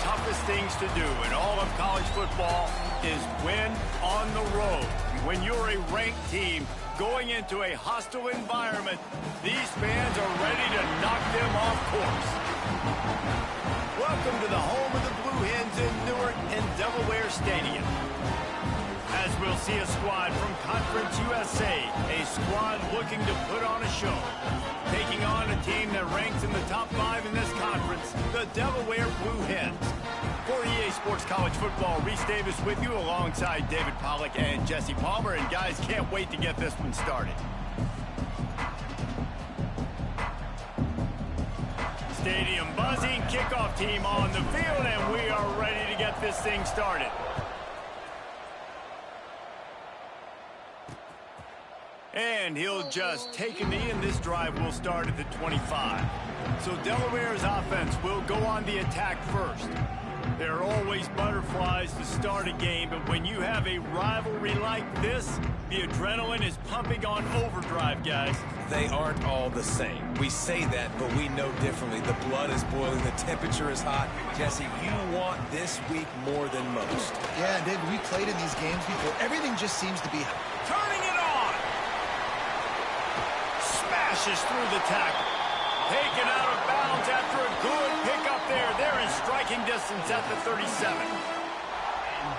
toughest things to do in all of college football is win on the road. When you're a ranked team going into a hostile environment, these fans are ready to knock them off course. Welcome to the home of the Blue Hens in Newark and Delaware Stadium. As we'll see a squad from Conference USA, a squad looking to put on a show. Taking on a team that ranks in the top 5 in this conference, the Delaware Blue Hens. For EA Sports College Football, Reese Davis with you alongside David Pollack and Jesse Palmer. And guys, can't wait to get this one started. Stadium buzzing, kickoff team on the field, and we are ready to get this thing started. And he'll just take a knee, and this drive will start at the 25. So Delaware's offense will go on the attack first. There are always butterflies to start a game, but when you have a rivalry like this, the adrenaline is pumping on overdrive, guys. They aren't all the same. We say that, but we know differently. The blood is boiling. The temperature is hot. Jesse, you want this week more than most. Yeah, David, we played in these games before. Everything just seems to be... Turning it on! Smashes through the tackle. Taken out of bounds after a good pickup there. They're in striking distance at the 37.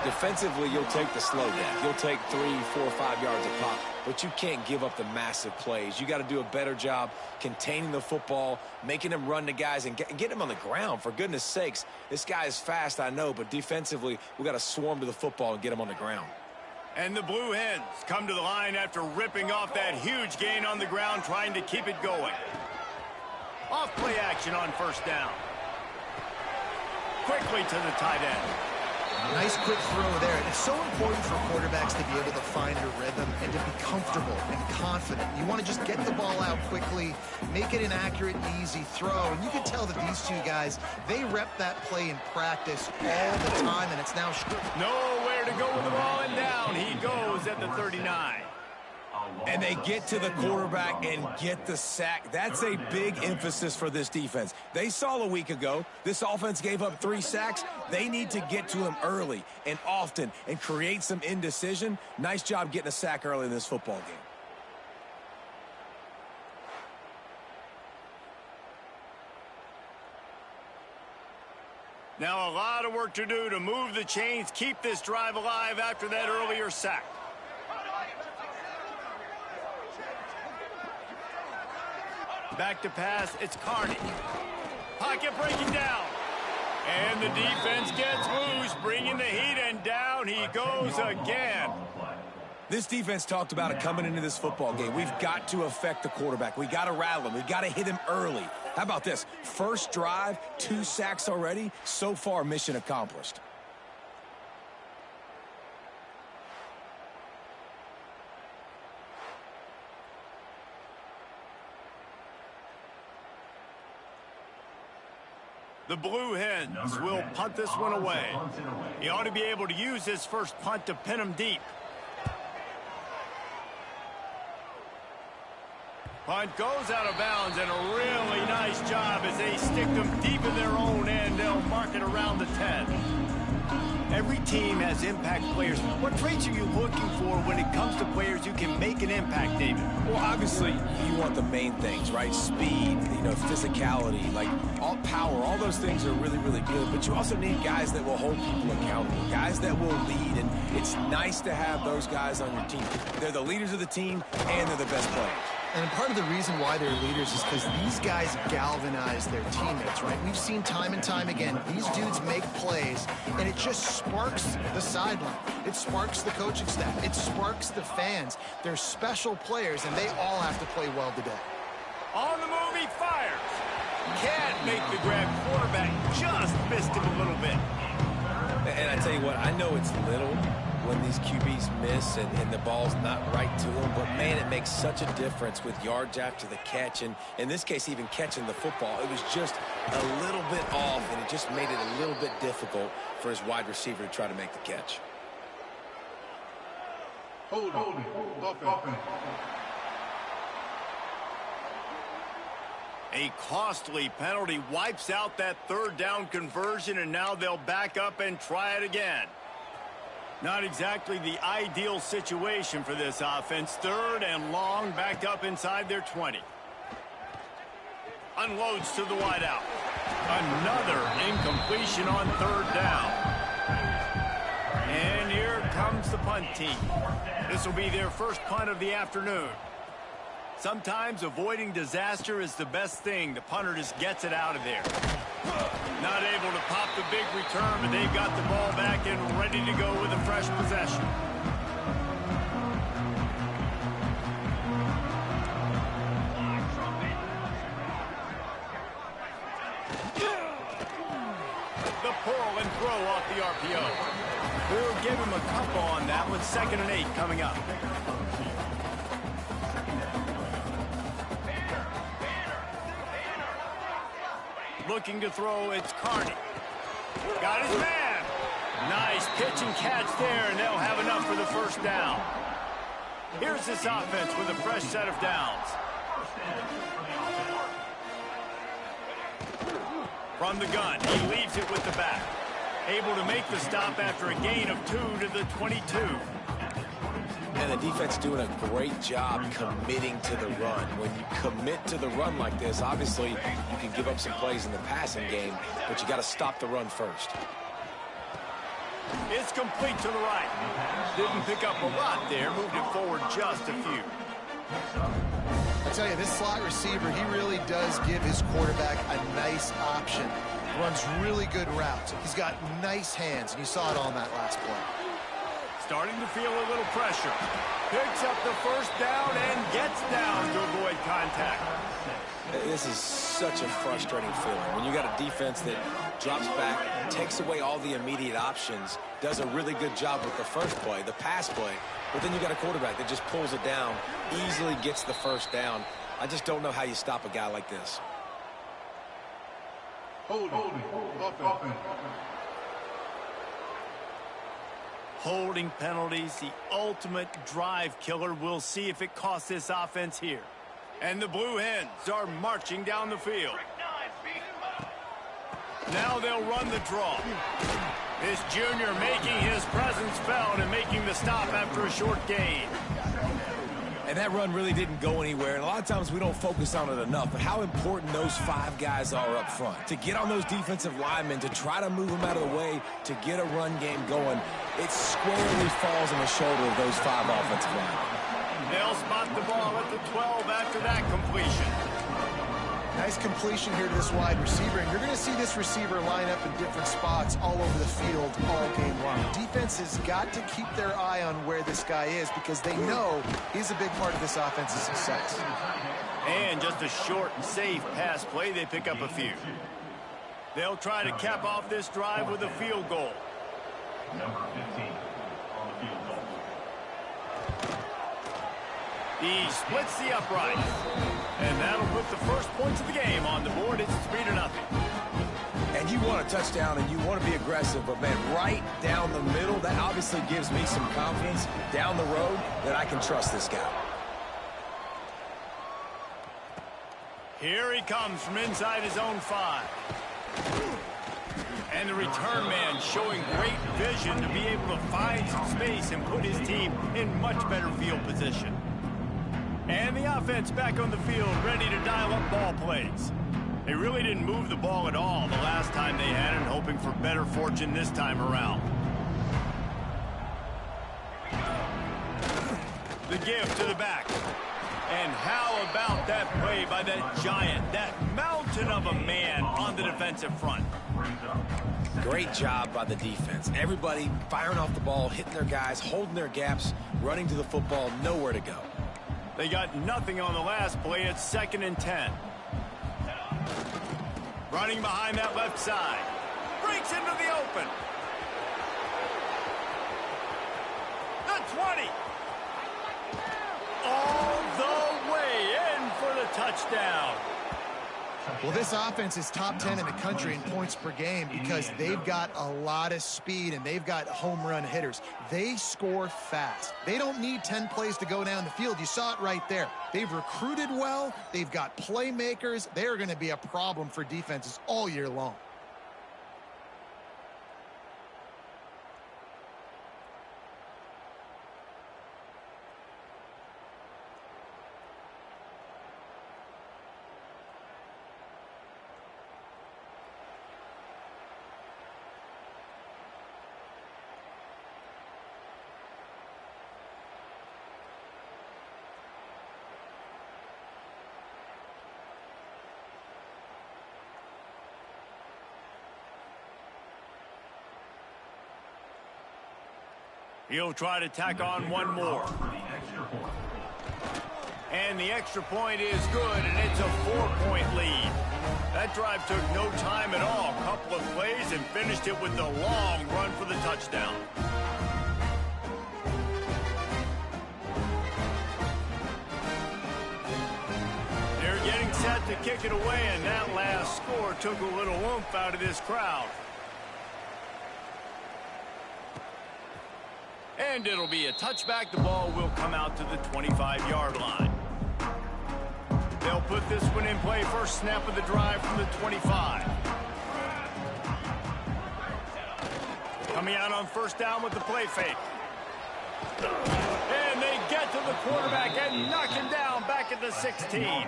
Defensively, you'll take the slow down. You'll take 3, 4, 5 yards a pop, but you can't give up the massive plays. You got to do a better job containing the football, making them run to guys, and get them on the ground. For goodness sakes, this guy is fast, I know, but defensively, we got to swarm to the football and get him on the ground. And the Blue Hens come to the line after ripping off that huge gain on the ground, trying to keep it going. Off play action on first down. Quickly to the tight end. Nice quick throw there. It's so important for quarterbacks to be able to find a rhythm and to be comfortable and confident. You want to just get the ball out quickly, make it an accurate and easy throw. And you can tell that these two guys, they rep that play in practice all the time, and it's now... Nowhere to go with the ball, and down he goes at the 39. And they get to the quarterback and get the sack. That's a big emphasis for this defense. They saw a week ago, this offense gave up 3 sacks. They need to get to him early and often and create some indecision. Nice job getting a sack early in this football game. Now a lot of work to do to move the chains, keep this drive alive after that earlier sack. Back to pass, it's Carney. Pocket breaking down. And the defense gets loose, bringing the heat, and down he goes again. This defense talked about it coming into this football game. We've got to affect the quarterback. We got to rattle him. We got to hit him early. How about this? First drive, 2 sacks already. So far, mission accomplished. The Blue Hens will punt this one away. He ought to be able to use his first punt to pin him deep. Punt goes out of bounds, and a really nice job as they stick them deep in their own end. They'll mark it around the 10. Every team has impact players. What traits are you looking for when it comes to players who can make an impact, David? Well, obviously, you want the main things, right? Speed, physicality, like all power. All those things are really, really good. But you also need guys that will hold people accountable, guys that will lead. And it's nice to have those guys on your team. They're the leaders of the team, and they're the best players. And part of the reason why they're leaders is because these guys galvanize their teammates, right? We've seen time and time again, these dudes make plays, and it just sparks the sideline. It sparks the coaching staff. It sparks the fans. They're special players, and they all have to play well today. On the move, he fires. Can't make the grab. Quarterback just missed him a little bit. And I tell you what, I know it's little when these QBs miss and the ball's not right to them, but man, it makes such a difference with yards after the catch, and in this case, even catching the football. It was just a little bit off, and it just made it a little bit difficult for his wide receiver to try to make the catch. Hold on. A costly penalty wipes out that third down conversion, and now they'll back up and try it again. Not exactly the ideal situation for this offense. Third and long, backed up inside their 20. Unloads to the wideout. Another incompletion on third down. And here comes the punt team. This will be their first punt of the afternoon. Sometimes avoiding disaster is the best thing. The punter just gets it out of there. Not able to pop the big return, but they've got the ball back and ready to go with a fresh possession. The pull and throw off the RPO. We'll give him a couple on that one. 2nd and 8 coming up. Looking to throw, it's Carney. Got his man. Nice pitch and catch there, and they'll have enough for the first down. Here's this offense with a fresh set of downs. From the gun, he leaves it with the back. Able to make the stop after a gain of 2 to the 22. And the defense doing a great job committing to the run. When you commit to the run like this, obviously you can give up some plays in the passing game, but you got to stop the run first. It's complete to the right. Didn't pick up a lot there, moved it forward just a few. I tell you, this slot receiver, he really does give his quarterback a nice option. Runs really good routes. He's got nice hands, and you saw it on that last play. Starting to feel a little pressure. Picks up the first down and gets down to avoid contact. This is such a frustrating feeling. When you got a defense that drops back, takes away all the immediate options, does a really good job with the first play, the pass play, but then you got a quarterback that just pulls it down, easily gets the first down. I just don't know how you stop a guy like this. Holding penalties, the ultimate drive killer. We'll see if it costs this offense here. And the Blue Hens are marching down the field. Now they'll run the draw. This junior making his presence felt and making the stop after a short gain. And that run really didn't go anywhere, and a lot of times we don't focus on it enough, but how important those 5 guys are up front. To get on those defensive linemen, to try to move them out of the way, to get a run game going, it squarely falls on the shoulder of those 5 offensive linemen. They'll spot the ball at the 12 after that completion. Nice completion here to this wide receiver, and you're going to see this receiver line up in different spots all over the field all game long. Defense has got to keep their eye on where this guy is because they know he's a big part of this offense's success. And just a short and safe pass play, they pick up a few. They'll try to cap off this drive with a field goal. Number 15 on the field goal. He splits the upright. And that'll put the first points of the game on the board. It's 3-0. And you want a touchdown and you want to be aggressive, but man, right down the middle, that obviously gives me some confidence down the road that I can trust this guy. Here he comes from inside his own 5. And the return man showing great vision to be able to find some space and put his team in much better field position. And the offense back on the field, ready to dial up ball plays. They really didn't move the ball at all the last time they had it, hoping for better fortune this time around. The give to the back. And how about that play by that giant, that mountain of a man on the defensive front? Great job by the defense. Everybody firing off the ball, hitting their guys, holding their gaps, running to the football, nowhere to go. They got nothing on the last play. It's 2nd and 10. Running behind that left side. Breaks into the open. The 20. All the way in for the touchdown. Well, this offense is top 10 in the country in points per game because they've got a lot of speed and they've got home run hitters. They score fast. They don't need 10 plays to go down the field. You saw it right there. They've recruited well. They've got playmakers. They're going to be a problem for defenses all year long. He'll try to tack on one more. And the extra point is good, and it's a 4-point lead. That drive took no time at all. A couple of plays and finished it with a long run for the touchdown. They're getting set to kick it away, and that last score took a little oomph out of this crowd. And it'll be a touchback. The ball will come out to the 25-yard line. They'll put this one in play. First snap of the drive from the 25. Coming out on first down with the play fake. And they get to the quarterback and knock him down back at the 16.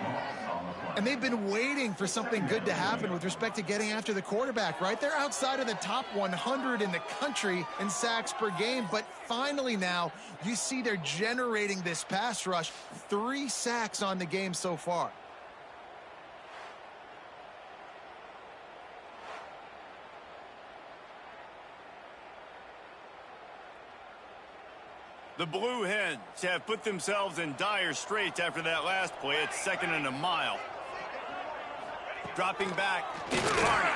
And they've been waiting for something good to happen with respect to getting after the quarterback, right? They're outside of the top 100 in the country in sacks per game, but finally now you see they're generating this pass rush. 3 sacks on the game so far. The Blue Hens have put themselves in dire straits after that last play. It's 2nd and a mile. Dropping back, it's Carney.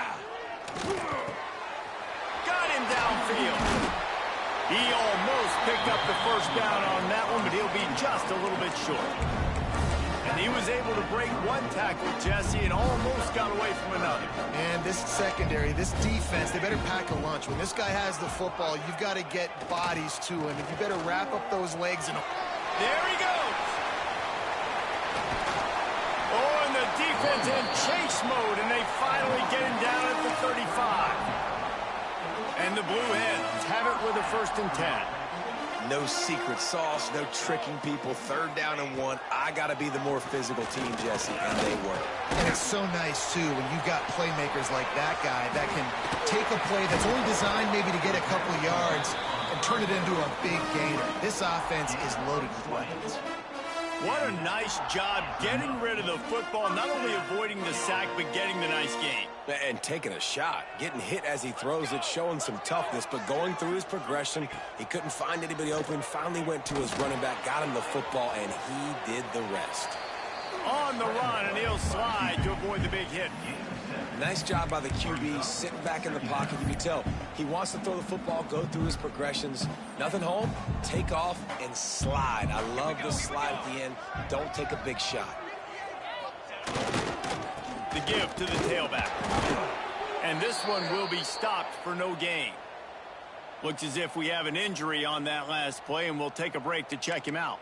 Got him downfield. He almost picked up the first down on that one, but he'll be just a little bit short. And he was able to break one tackle, Jesse, and almost got away from another. And this secondary, this defense, they better pack a lunch. When this guy has the football, you've got to get bodies to him. And you better wrap up those legs. And there he goes. Oh, and the defense in chase mode, and they finally get him down at the 35. And the Blue Hens have it with a 1st and 10. No secret sauce, no tricking people. 3rd down and 1. I got to be the more physical team, Jesse, and they were. And it's so nice, too, when you've got playmakers like that guy that can take a play that's only designed maybe to get a couple of yards and turn it into a big gainer. This offense is loaded with weapons. What a nice job getting rid of the football, not only avoiding the sack, but getting the nice gain. And taking a shot, getting hit as he throws it, showing some toughness, but going through his progression, he couldn't find anybody open, finally went to his running back, got him the football, and he did the rest. On the run, and he'll slide to avoid the big hit. Nice job by the QB, sitting back in the pocket. You can tell he wants to throw the football, go through his progressions. Nothing home, take off, and slide. I love the slide at the end. Don't take a big shot. The give to the tailback. And this one will be stopped for no gain. Looks as if we have an injury on that last play, and we'll take a break to check him out.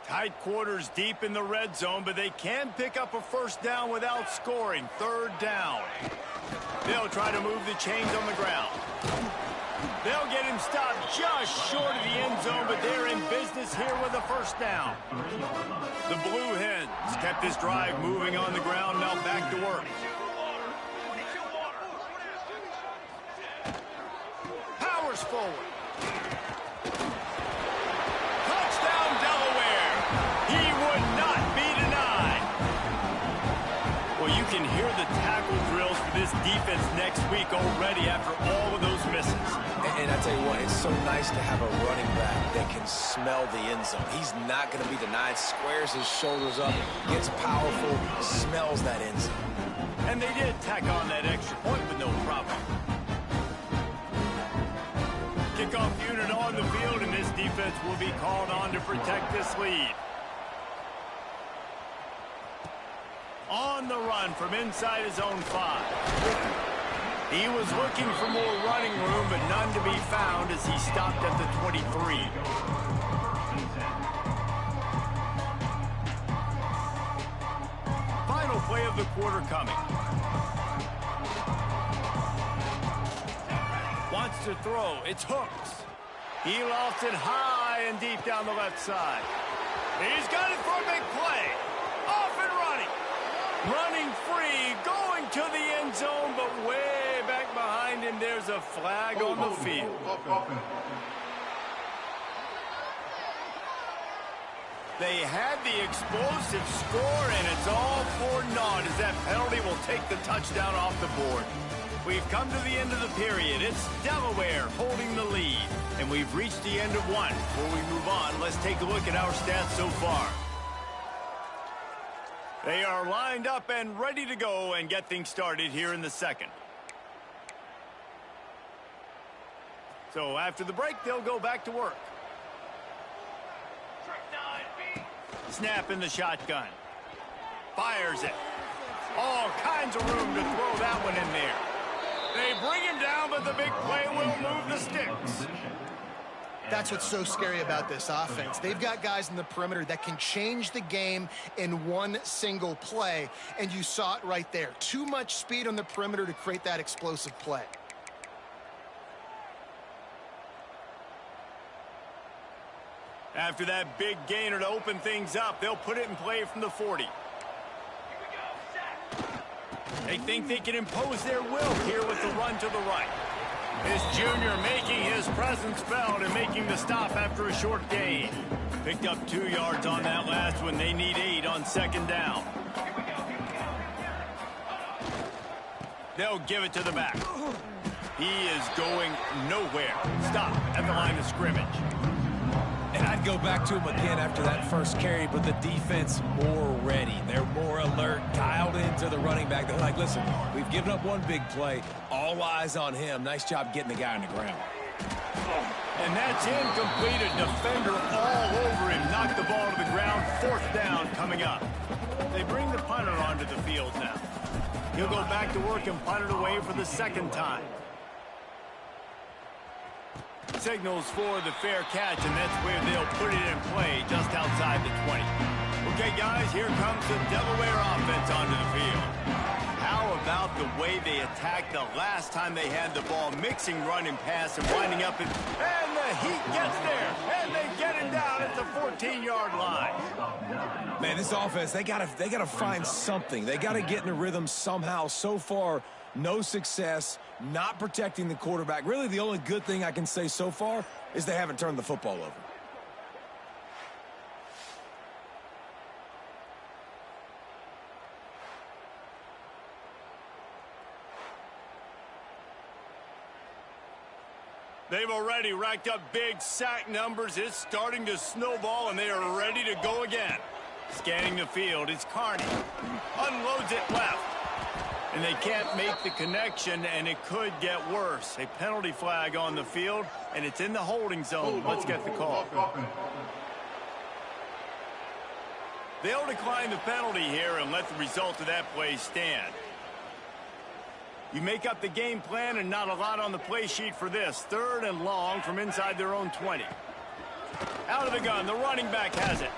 Tight quarters deep in the red zone, but they can pick up a first down without scoring. 3rd down. They'll try to move the chains on the ground. They'll get him stopped just short of the end zone, but they're in business here with a first down. The Blue Hens kept this drive moving on the ground, now back to work. Powers forward. Touchdown, Delaware. He would not be denied. Well, you can hear the tackle drills for this defense next week already after all of those misses. And I tell you what, it's so nice to have a running back that can smell the end zone. He's not going to be denied, squares his shoulders up, gets powerful, smells that end zone. And they did tack on that extra point with no problem. Kickoff unit on the field, and this defense will be called on to protect this lead. On the run from inside his own 5. He was looking for more running room, but none to be found as he stopped at the 23. Final play of the quarter coming. Wants to throw. It's Hooks. He lost it high and deep down the left side. He's got it for a big play. Off and running. Running free, going to the end zone, but way back behind him, there's a flag on the field. They had the explosive score, and it's all for naught as that penalty will take the touchdown off the board. We've come to the end of the period. It's Delaware holding the lead, and we've reached the end of one. Before we move on, let's take a look at our stats so far. They are lined up and ready to go and get things started here in the second. So after the break, they'll go back to work. Snap in the shotgun. Fires it. All kinds of room to throw that one in there. They bring him down, but the big play will move the sticks. That's what's so scary about this offense. They've got guys in the perimeter that can change the game in one single play, and you saw it right there. Too much speed on the perimeter to create that explosive play. After that big gainer to open things up, they'll put it in play from the 40. They think they can impose their will here with the run to the right. This junior making his presence felt and making the stop after a short gain. Picked up 2 yards on that last one. They need 8 on second down. They'll give it to the back. He is going nowhere. Stop at the line of scrimmage. And I'd go back to him again after that first carry, but the defense more ready. They're more alert, dialed into the running back. They're like, listen, we've given up one big play. All eyes on him. Nice job getting the guy on the ground. And that's incomplete. A defender all over him. Knocked the ball to the ground. 4th down coming up. They bring the punter onto the field now. He'll go back to work and punt it away for the 2nd time. Signals for the fair catch, and that's where they'll put it in play just outside the 20. Okay, guys, here comes the Delaware offense onto the field. How about the way they attacked the last time they had the ball, mixing run and pass and winding up, and the Heat gets there, and they get it down at the 14-yard line. Man, this offense, they gotta find something. They gotta get in a rhythm somehow. So far, no success, not protecting the quarterback. Really, the only good thing I can say so far is they haven't turned the football over. They've already racked up big sack numbers. It's starting to snowball, and they are ready to go again. Scanning the field, it's Carney. Unloads it left. And they can't make the connection, and it could get worse. A penalty flag on the field, and it's in the holding zone. Let's get the call. They'll decline the penalty here and let the result of that play stand. You make up the game plan, and not a lot on the play sheet for this. 3rd and long from inside their own 20. Out of the gun, the running back has it.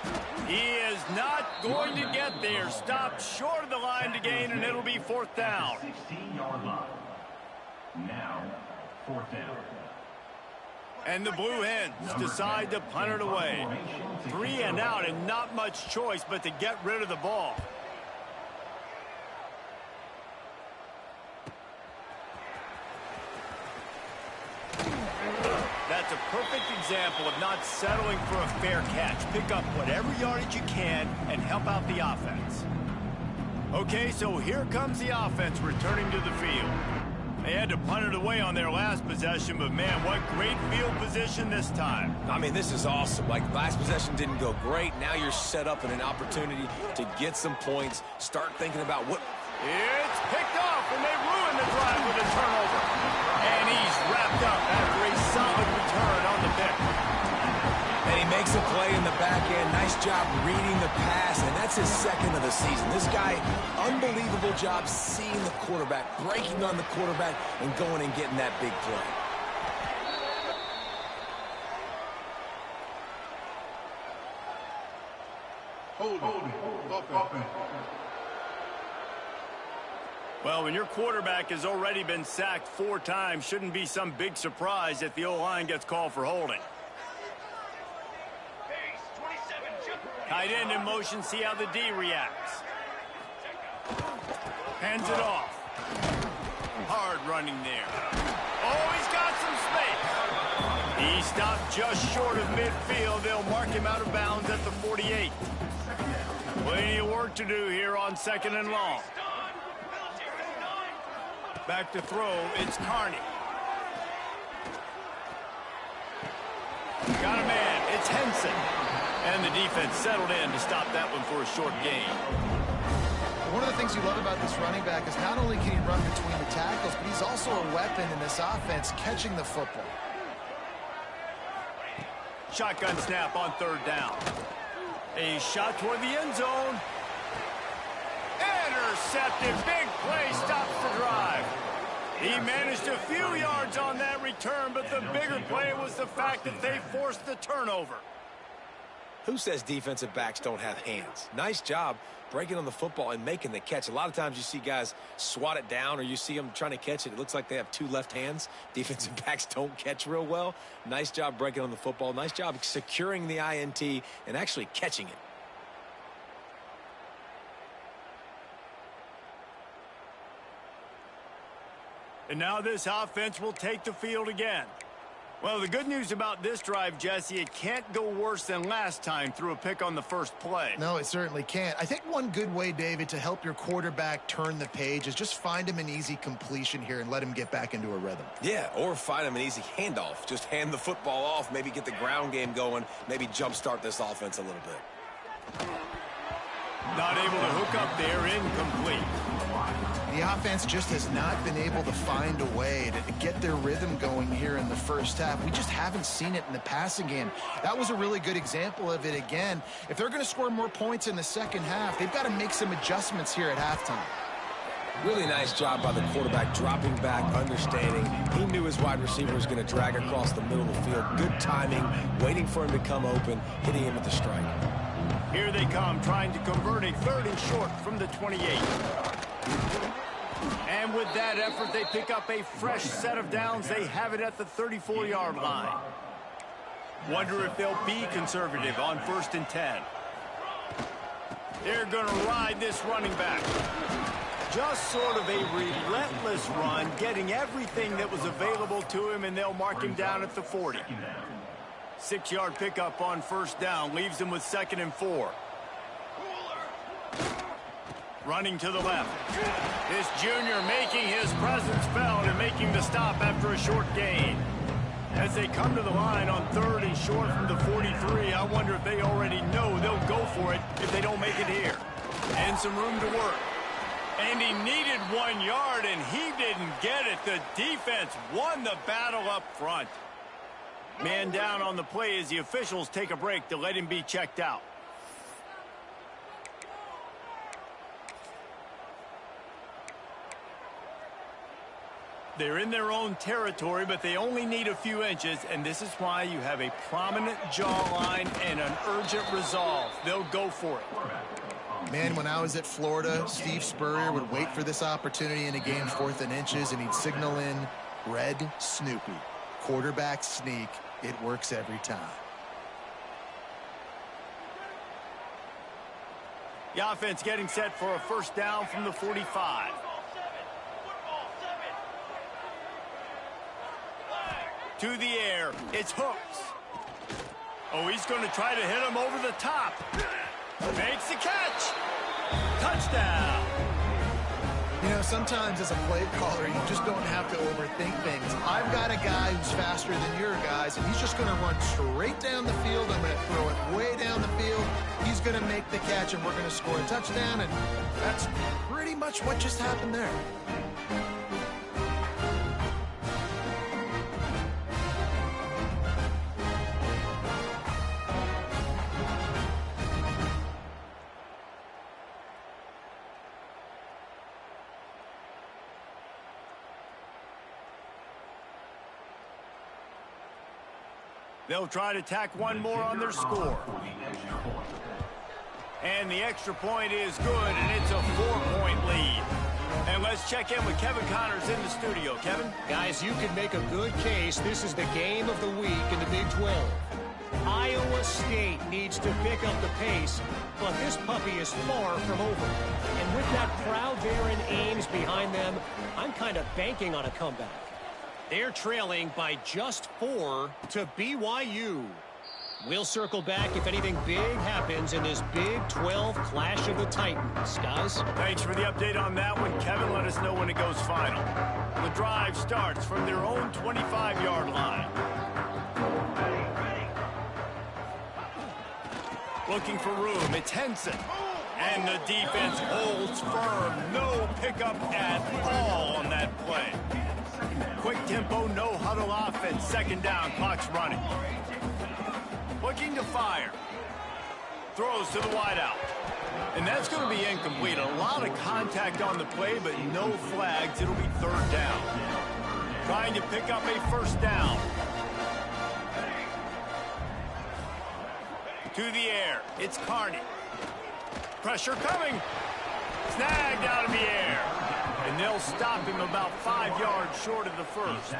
He is not going to get there. Stopped short of the line to gain, and it'll be 4th down. 16-yard line. Now, 4th down. And the Blue Hens decide to punt it away. 3 and out, and not much choice but to get rid of the ball. That's a perfect example of not settling for a fair catch. Pick up whatever yardage you can and help out the offense. Okay, so here comes the offense returning to the field. They had to punt it away on their last possession, but man, what great field position this time. I mean, this is awesome. Like, last possession didn't go great. Now you're set up in an opportunity to get some points, start thinking about what... It's picked off, and they ruin the drive with a turnover. And he's wrapped up after a solid return on the pick. And he makes a play in the back end. Nice job reading the pass, and that's his second of the season. This guy, unbelievable job seeing the quarterback, breaking on the quarterback, and going and getting that big play. Well, when your quarterback has already been sacked 4 times, shouldn't be some big surprise if the O-line gets called for holding. Tight end in motion, see how the D reacts. Hands it off. Hard running there. Oh, he's got some space. He stopped just short of midfield. They'll mark him out of bounds at the 48. Plenty of work to do here on 2nd and long. Back to throw, it's Carney. Got a man, it's Henson. And the defense settled in to stop that one for a short gain. One of the things you love about this running back is not only can he run between the tackles, but he's also a weapon in this offense catching the football. Shotgun snap on 3rd down. A shot toward the end zone. Intercepted. Big play stops the drive. He managed a few yards on that return, but the bigger play was the fact that they forced the turnover. Who says defensive backs don't have hands? Nice job breaking on the football and making the catch. A lot of times you see guys swat it down or you see them trying to catch it. It looks like they have 2 left hands. Defensive backs don't catch real well. Nice job breaking on the football. Nice job securing the INT and actually catching it. And now this offense will take the field again. Well, the good news about this drive, Jesse, it can't go worse than last time through a pick on the first play. No, it certainly can't. I think one good way, David, to help your quarterback turn the page is just find him an easy completion here and let him get back into a rhythm. Yeah, or find him an easy handoff. Just hand the football off, maybe get the ground game going, maybe jumpstart this offense a little bit. Not able to hook up there, incomplete. The offense just has not been able to find a way to get their rhythm going here in the first half. We just haven't seen it in the passing game. That was a really good example of it again. If they're going to score more points in the second half, they've got to make some adjustments here at halftime. Really nice job by the quarterback, dropping back, understanding. He knew his wide receiver was going to drag across the middle of the field. Good timing, waiting for him to come open, hitting him with the strike. Here they come, trying to convert a 3rd and short from the 28. And with that effort, they pick up a fresh set of downs. They have it at the 34-yard line. Wonder if they'll be conservative on 1st and 10. They're going to ride this running back. Just sort of a relentless run, getting everything that was available to him, and they'll mark him down at the 40. 6-yard pickup on 1st down, leaves him with 2nd and 4. Running to the left. This junior making his presence felt and making the stop after a short gain. As they come to the line on 3rd and short from the 43, I wonder if they already know they'll go for it if they don't make it here. And some room to work. And he needed 1 yard, and he didn't get it. The defense won the battle up front. Man down on the play as the officials take a break to let him be checked out. They're in their own territory, but they only need a few inches, and this is why you have a prominent jawline and an urgent resolve. They'll go for it. Man, when I was at Florida, Steve Spurrier would wait for this opportunity in a game 4th and inches, and he'd signal in Red Snoopy. Quarterback sneak. It works every time. The offense getting set for a 1st down from the 45. To the air, it's Hooks. Oh, he's going to try to hit him over the top. Makes the catch. Touchdown. You know, sometimes as a play caller, you just don't have to overthink things. I've got a guy who's faster than your guys, and he's just going to run straight down the field. I'm going to throw it way down the field. He's going to make the catch, and we're going to score a touchdown, and that's pretty much what just happened there. They'll try to tack one more on their score. And the extra point is good, and it's a 4-point lead. And let's check in with Kevin Connors in the studio. Kevin? Guys, you can make a good case. This is the game of the week in the Big 12. Iowa State needs to pick up the pace, but this puppy is far from over. And with that crowd there in Ames behind them, I'm kind of banking on a comeback. They're trailing by just 4 to BYU. We'll circle back if anything big happens in this Big 12 Clash of the Titans. Guys? Thanks for the update on that one, Kevin. Let us know when it goes final. The drive starts from their own 25-yard line. Looking for room. It's Henson. And the defense holds firm. No pickup at all on that play. Quick tempo, no huddle offense. Second down, clock's running. Looking to fire. Throws to the wideout. And that's going to be incomplete. A lot of contact on the play, but no flags. It'll be third down. Trying to pick up a first down. To the air. It's Carney. Pressure coming. Snagged out of the air. And they'll stop him about 5 yards short of the first.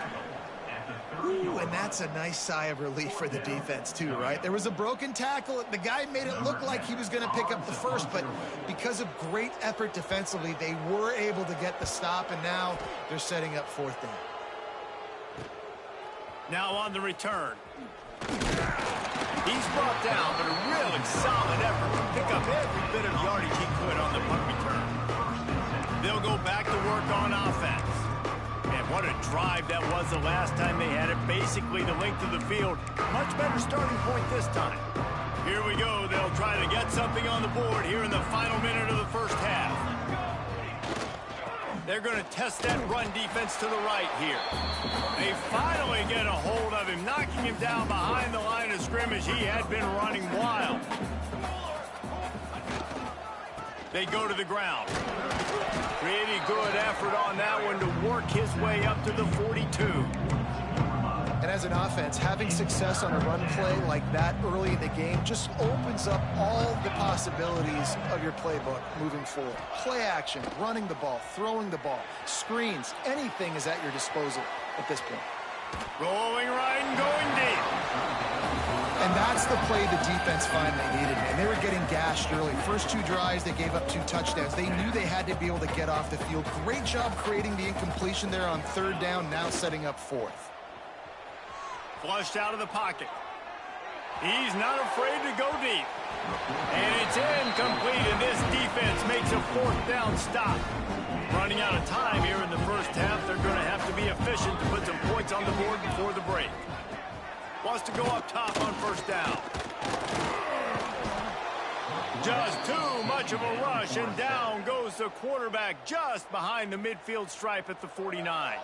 Ooh, and that's a nice sigh of relief for the defense too, right? There was a broken tackle. The guy made it look like he was going to pick up the first, but because of great effort defensively, they were able to get the stop, and now they're setting up fourth down. Now on the return. He's brought down, but a really solid effort to pick up every bit of yardage he could on the punt return. They'll go back to work on offense. And what a drive that was the last time they had it. Basically the length of the field. Much better starting point this time. Here we go. They'll try to get something on the board here in the final minute of the first half. They're going to test that run defense to the right here. They finally get a hold of him, knocking him down behind the line of scrimmage. He had been running wild. They go to the ground. Pretty good effort on that one to work his way up to the 42. And as an offense, having success on a run play like that early in the game just opens up all the possibilities of your playbook moving forward. Play action, running the ball, throwing the ball, screens, anything is at your disposal at this point. Rolling right and going deep. And that's the play the defense finally needed, man. They were getting gashed early. First 2 drives, they gave up 2 touchdowns. They knew they had to be able to get off the field. Great job creating the incompletion there on third down, now setting up fourth. Flushed out of the pocket. He's not afraid to go deep. And it's incomplete, and this defense makes a fourth down stop. Running out of time here in the first half. They're going to have to be efficient to put some points on the board before the break. Wants to go up top on first down. Just too much of a rush, and down goes the quarterback just behind the midfield stripe at the 49.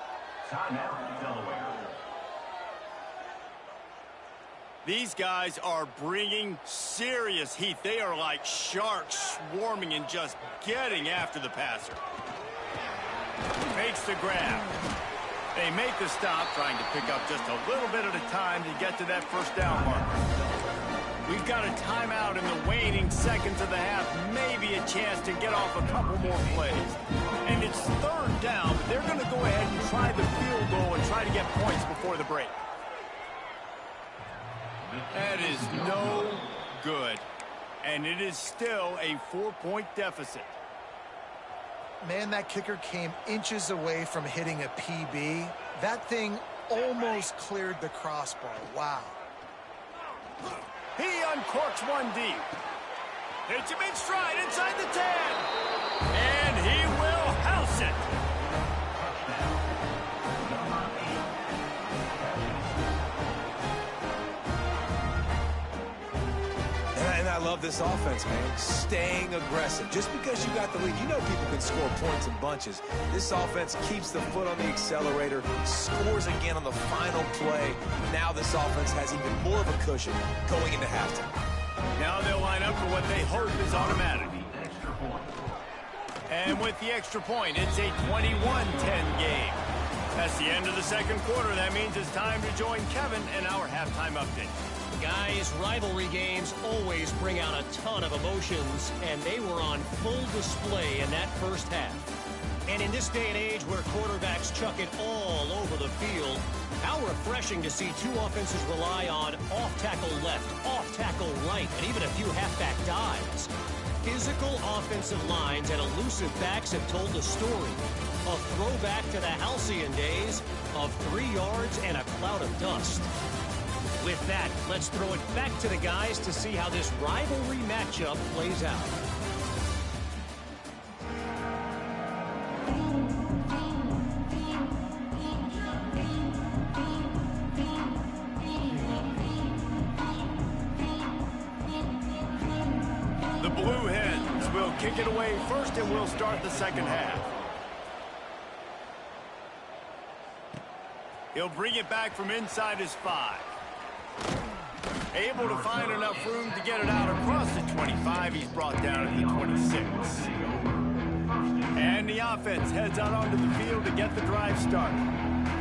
Timeout, Delaware. These guys are bringing serious heat. They are like sharks swarming and just getting after the passer. Makes the grab. They make the stop, trying to pick up just a little bit at a time to get to that first down marker. We've got a timeout in the waning seconds of the half, maybe a chance to get off a couple more plays. And it's third down, but they're going to go ahead and try the field goal and try to get points before the break. That is no good. And it is still a 4-point deficit. Man, that kicker came inches away from hitting a PB. That thing almost cleared the crossbar. Wow. He uncorks one deep. Hits him in stride inside the 10. And he will house it. And I love this offense, man. Staying aggressive. Just because you got the lead, you know people can score points in bunches. This offense keeps the foot on the accelerator, scores again on the final play. Now this offense has even more of a cushion going into halftime. Now they'll line up for what they hope is automatic. And with the extra point, it's a 21-10 game. That's the end of the second quarter. That means it's time to join Kevin in our halftime update. Guys, rivalry games always bring out a ton of emotions, and they were on full display in that first half. And in this day and age where quarterbacks chuck it all over the field, how refreshing to see two offenses rely on off-tackle left, off-tackle right, and even a few halfback dives. Physical offensive lines and elusive backs have told the story. A throwback to the halcyon days of 3 yards and a cloud of dust. With that, let's throw it back to the guys to see how this rivalry matchup plays out. The Blue Hens will kick it away first, and we'll start the second half. He'll bring it back from inside his 5. Able to find enough room to get it out across the 25. He's brought down at the 26. And the offense heads out onto the field to get the drive started.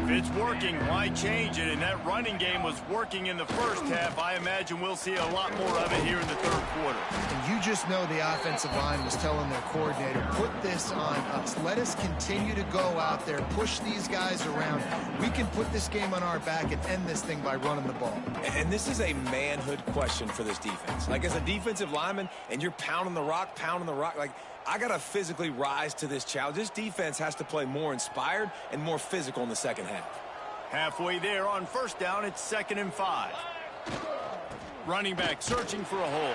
If it's working, why change it? And that running game was working in the first half. I imagine we'll see a lot more of it here in the third quarter. And you just know the offensive line was telling their coordinator, put this on us. Let us continue to go out there, push these guys around. We can put this game on our back and end this thing by running the ball. And this is a manhood question for this defense. Like, as a defensive lineman, and you're pounding the rock, like, I got to physically rise to this challenge. This defense has to play more inspired and more physical in the second half. Halfway there on first down, it's 2nd and 5. Running back searching for a hole.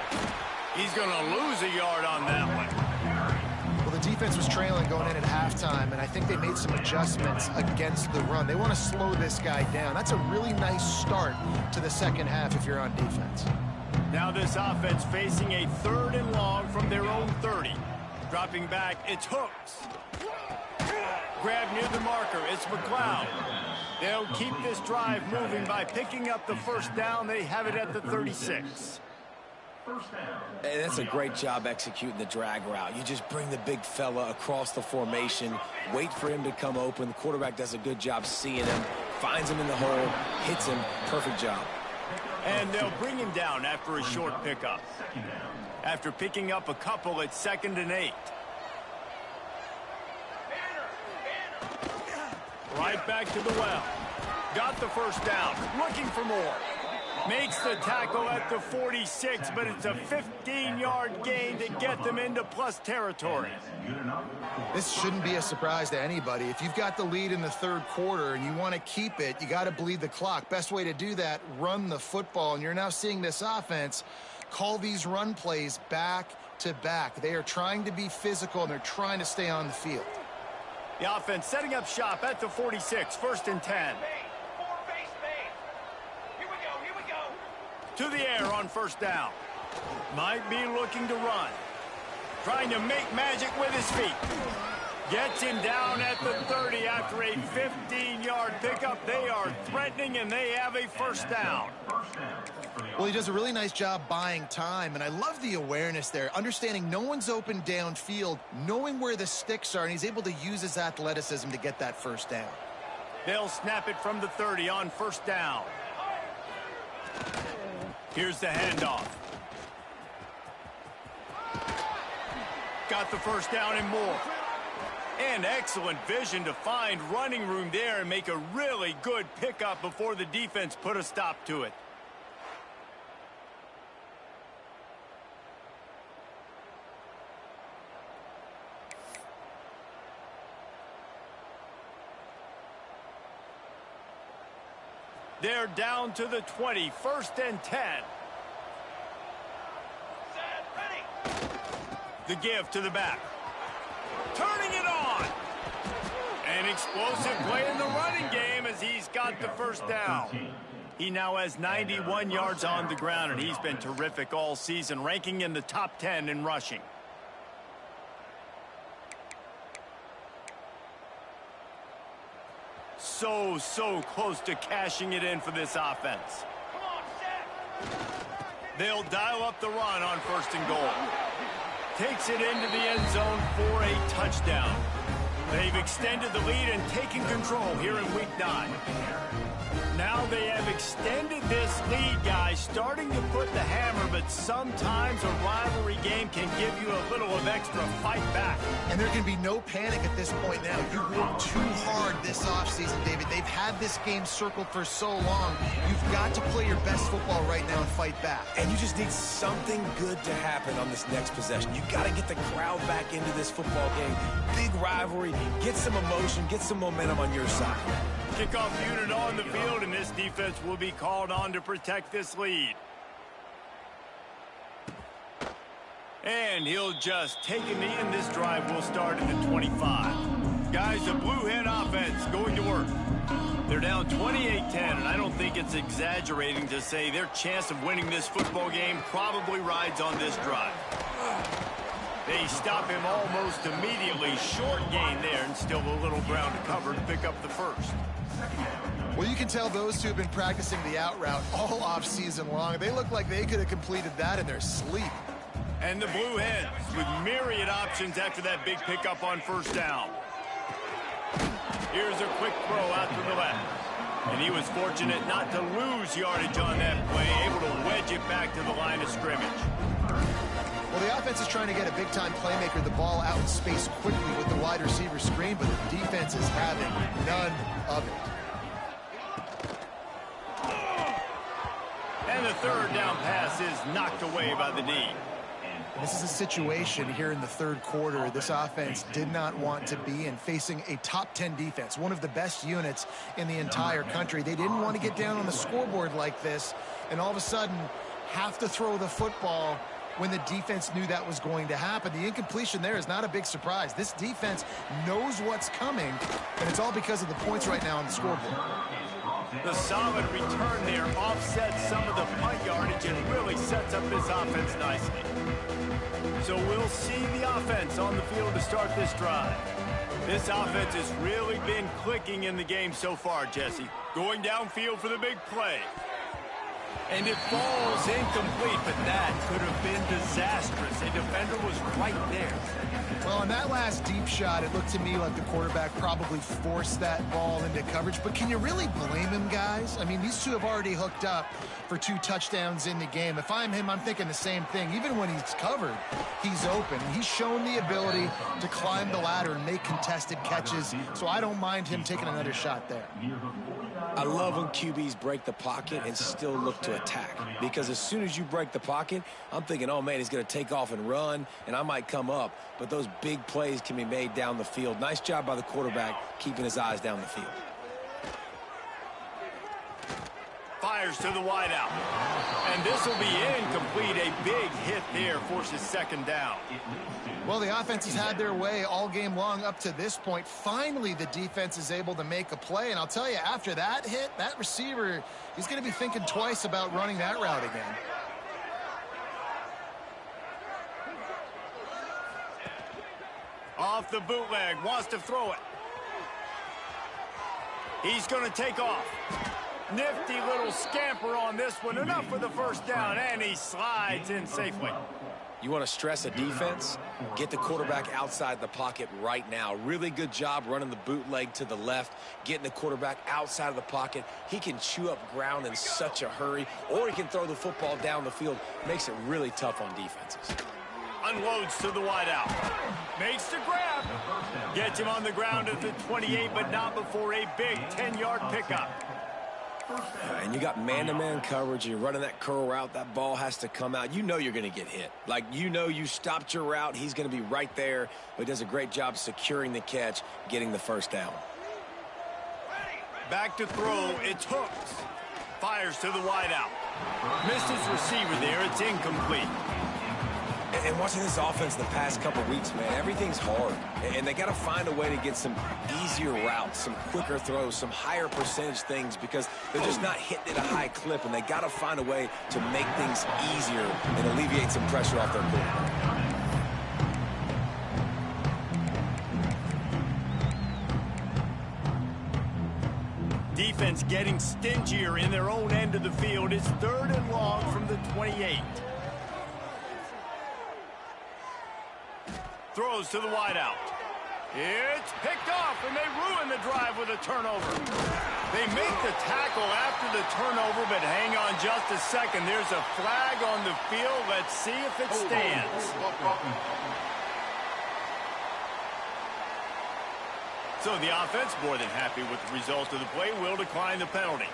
He's going to lose a yard on that one. Well, the defense was trailing going in at halftime, and I think they made some adjustments against the run. They want to slow this guy down. That's a really nice start to the second half if you're on defense. Now this offense facing a 3rd and long from their own 30. Dropping back, it's Hooks. Grab near the marker, it's McLeod. They'll keep this drive moving by picking up the first down. They have it at the 36. And that's a great job executing the drag route. You just bring the big fella across the formation, wait for him to come open. The quarterback does a good job seeing him, finds him in the hole, hits him. Perfect job. And they'll bring him down after a short pickup. After picking up a couple, it's 2nd and 8. Right back to the well. Got the first down. Looking for more. Makes the tackle at the 46, but it's a 15-yard gain to get them into plus territory. This shouldn't be a surprise to anybody. If you've got the lead in the third quarter and you want to keep it, you got to bleed the clock. Best way to do that, run the football. And you're now seeing this offense call these run plays back to back. They are trying to be physical, and they're trying to stay on the field. The offense setting up shop at the 46, 1st and 10. To the air on first down. Might be looking to run. Trying to make magic with his feet. Gets him down at the 30 after a 15-yard pickup. They are threatening, and they have a first down. Well, he does a really nice job buying time, and I love the awareness there, understanding no one's open downfield, knowing where the sticks are, and he's able to use his athleticism to get that first down. They'll snap it from the 30 on first down. Here's the handoff. Got the first down and more. And excellent vision to find running room there and make a really good pickup before the defense put a stop to it. They're down to the 20, 1st and 10. The give to the back. Turning it on. An explosive play in the running game as he's got the first down. He now has 91 yards on the ground, and he's been terrific all season, ranking in the top 10 in rushing. So close to cashing it in for this offense. They'll dial up the run on 1st and goal. Takes it into the end zone for a touchdown. They've extended the lead and taken control here in Week 9. Now they have extended this lead, guys, starting to put the hammer, but sometimes a rivalry game can give you a little of extra fight back. And there can be no panic at this point now. You worked too hard this offseason, David. They've had this game circled for so long. You've got to play your best football right now and fight back. And you just need something good to happen on this next possession. You got to get the crowd back into this football game. Big rivalry. Get some emotion. Get some momentum on your side. Kickoff unit on the field, and this defense will be called on to protect this lead. And he'll just take a knee, and this drive will start at the 25. Guys, the Blue Hen offense going to work. They're down 28-10, and I don't think it's exaggerating to say their chance of winning this football game probably rides on this drive. They stop him almost immediately. Short gain there, and still a little ground to cover to pick up the first. Well, you can tell those two have been practicing the out route all off-season long. They look like they could have completed that in their sleep. And the Blue Hens with myriad options after that big pickup on first down. Here's a quick throw out to the left. And he was fortunate not to lose yardage on that play, able to wedge it back to the line of scrimmage. Well, the offense is trying to get a big-time playmaker the ball out in space quickly with the wide receiver screen, but the defense is having none of it. And the third down pass is knocked away by the knee. This is a situation here in the third quarter this offense did not want to be in, facing a top 10 defense, one of the best units in the entire country. They didn't want to get down on the scoreboard like this and all of a sudden have to throw the football when the defense knew that was going to happen. The incompletion there is not a big surprise. This defense knows what's coming, and it's all because of the points right now on the scoreboard. The solid return there offsets some of the punt yardage and really sets up this offense nicely. So we'll see the offense on the field to start this drive. This offense has really been clicking in the game so far, Jesse. Going downfield for the big play. And it falls incomplete, but that could have been disastrous. A defender was right there. Well, on that last deep shot, it looked to me like the quarterback probably forced that ball into coverage. But can you really blame him, guys? I mean, these two have already hooked up for 2 touchdowns in the game. If I'm him, I'm thinking the same thing. Even when he's covered, he's open. He's shown the ability to climb the ladder and make contested catches. So I don't mind him taking another shot there. I love when QBs break the pocket and still look to attack. Because as soon as you break the pocket, I'm thinking, oh, man, he's going to take off and run, and I might come up. But those big plays can be made down the field. Nice job by the quarterback keeping his eyes down the field. Fires to the wideout. And this will be incomplete. A big hit there forces second down. Well, the offense has had their way all game long up to this point. Finally, the defense is able to make a play. And I'll tell you, after that hit, that receiver, he's going to be thinking twice about running that route again. Off the bootleg, wants to throw it. He's going to take off. Nifty little scamper on this one. Enough for the first down, and he slides in safely. You want to stress a defense? Get the quarterback outside the pocket right now. Really good job running the bootleg to the left, getting the quarterback outside of the pocket. He can chew up ground in such a hurry, or he can throw the football down the field. Makes it really tough on defenses. Unloads to the wideout. Makes the grab. Gets him on the ground at the 28, but not before a big 10-yard pickup. And you got man-to-man coverage, and you're running that curl route. That ball has to come out. You know you're going to get hit. Like, you know you stopped your route. He's going to be right there, but he does a great job securing the catch, getting the first down. Back to throw. It's Hooks. Fires to the wideout. Missed his receiver there. It's incomplete. And watching this offense the past couple weeks, man, everything's hard. And they got to find a way to get some easier routes, some quicker throws, some higher percentage things because they're just not hitting at a high clip. And they got to find a way to make things easier and alleviate some pressure off their quarterback. Defense getting stingier in their own end of the field. It's 3rd and long from the 28. Throws to the wideout. It's picked off, and they ruin the drive with a turnover. They make the tackle after the turnover, but hang on just a second. There's a flag on the field. Let's see if it stands. So the offense, more than happy with the result of the play, will decline the penalty.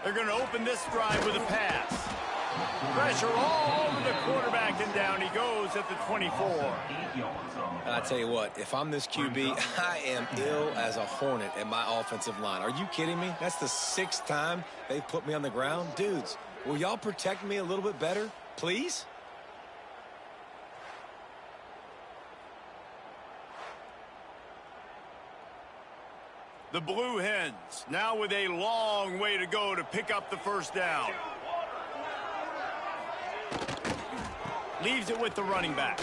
They're going to open this drive with a pass. Pressure all over the quarterback, and down he goes at the 24. I tell you what, if I'm this QB, I am ill as a hornet at my offensive line. Are you kidding me? That's the 6th time they've put me on the ground. Dudes, will y'all protect me a little bit better, please? The Blue Hens now with a long way to go to pick up the first down. Leaves it with the running back.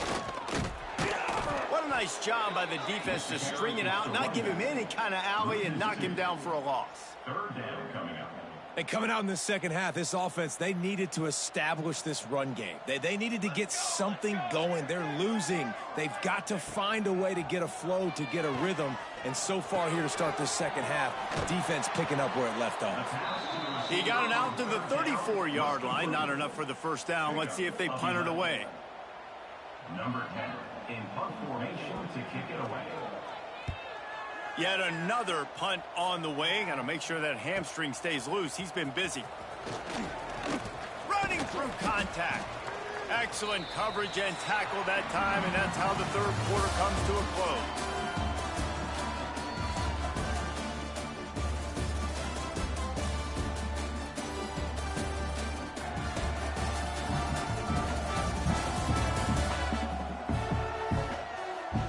What a nice job by the defense to string it out, not give him any kind of alley, and knock him down for a loss. Third down coming up. And coming out in the second half, this offense, they needed to establish this run game. They needed to get something going. They're losing. They've got to find a way to get a flow, to get a rhythm. And so far here to start this second half, defense picking up where it left off. He got it out to the 34-yard line. Not enough for the first down. Let's see if they punt it away. Number 10 in punt formation to kick it away. Yet another punt on the way. Got to make sure that hamstring stays loose. He's been busy. Running through contact. Excellent coverage and tackle that time, and that's how the third quarter comes to a close.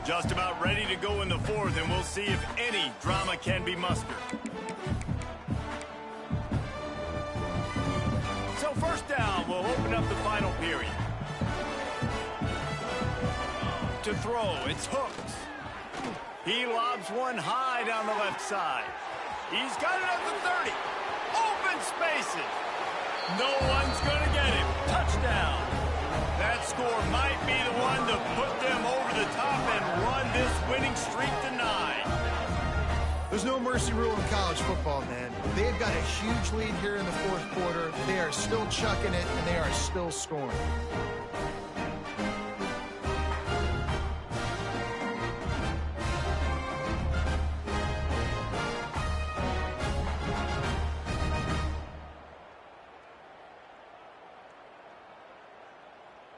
Just about ready to go in the fourth, and we'll see if any drama can be mustered. So first down, we'll open up the final period. To throw, it's Hooks. He lobs one high down the left side. He's got it at the 30. Open spaces. No one's going to get him. Touchdown. That score might be the one to put them over the top and run this winning streak to 9. There's no mercy rule in college football, man. They've got a huge lead here in the fourth quarter. They are still chucking it, and they are still scoring.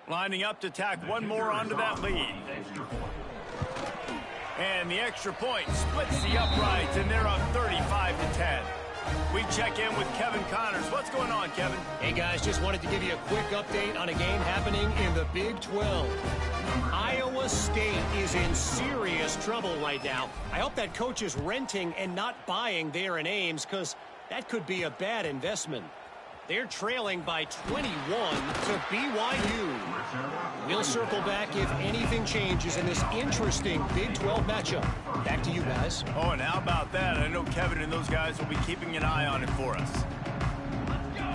Lining up to tack one more onto that lead. And the extra point splits the uprights, and they're up 35-10. We check in with Kevin Connors. What's going on, Kevin? Hey, guys, just wanted to give you a quick update on a game happening in the Big 12. Iowa State is in serious trouble right now. I hope that coach is renting and not buying there in Ames, because that could be a bad investment. They're trailing by 21 to BYU. We'll circle back if anything changes in this interesting Big 12 matchup. Back to you guys. Oh, and how about that? I know Kevin and those guys will be keeping an eye on it for us. Let's go.